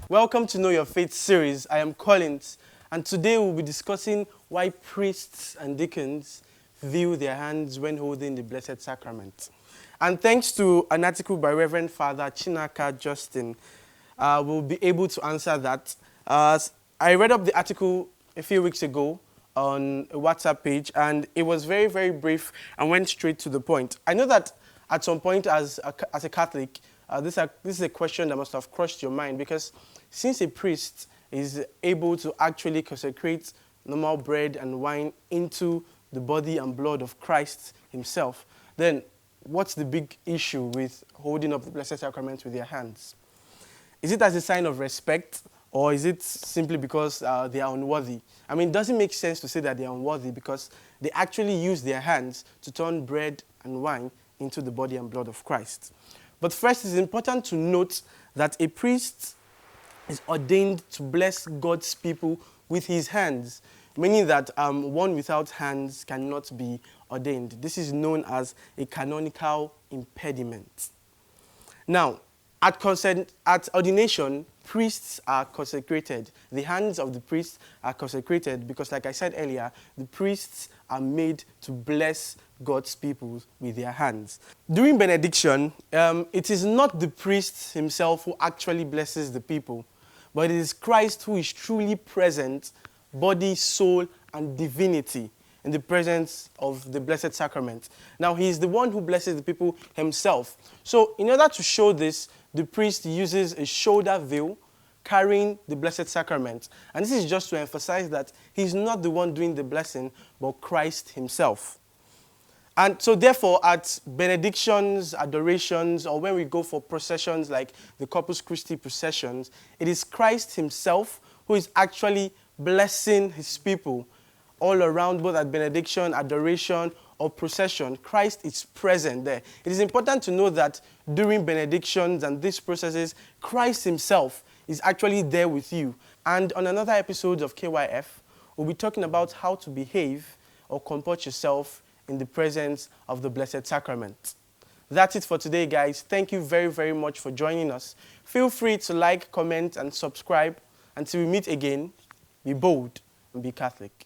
Welcome to Know Your Faith series. I am Collins, and today we'll be discussing why priests and deacons view their hands when holding the Blessed Sacrament. And thanks to an article by Reverend Father Chinaka Justin, we'll be able to answer that. I read up the article a few weeks ago on a WhatsApp page, and it was very, very brief and went straight to the point. I know that at some point as a Catholic, this is a question that must have crossed your mind, because since a priest is able to actually consecrate normal bread and wine into the body and blood of Christ himself, then what's the big issue with holding up the Blessed Sacrament with their hands? Is it as a sign of respect, or is it simply because they are unworthy? I mean, it doesn't make sense to say that they are unworthy, because they actually use their hands to turn bread and wine into the body and blood of Christ. But first, it's important to note that a priest is ordained to bless God's people with his hands, meaning that one without hands cannot be ordained. This is known as a canonical impediment. Now, at ordination, priests are consecrated. The hands of the priests are consecrated because, like I said earlier, the priests are made to bless God's people with their hands. During benediction, it is not the priest himself who actually blesses the people, but it is Christ who is truly present, body, soul, and divinity, in the presence of the Blessed Sacrament. Now, he is the one who blesses the people himself. So, in order to show this, the priest uses a shoulder veil carrying the Blessed Sacrament. And this is just to emphasize that he's not the one doing the blessing, but Christ himself. And so, therefore, at benedictions, adorations, or when we go for processions like the Corpus Christi processions, it is Christ himself who is actually blessing his people all around, both at benediction, adoration, or procession. Christ is present there. It is important to know that during benedictions and these processes, Christ himself is actually there with you. And on another episode of KYF, we'll be talking about how to behave or comport yourself in the presence of the Blessed Sacrament. That's it for today, guys. Thank you very, very much for joining us. Feel free to like, comment, and subscribe. Until we meet again, be bold and be Catholic.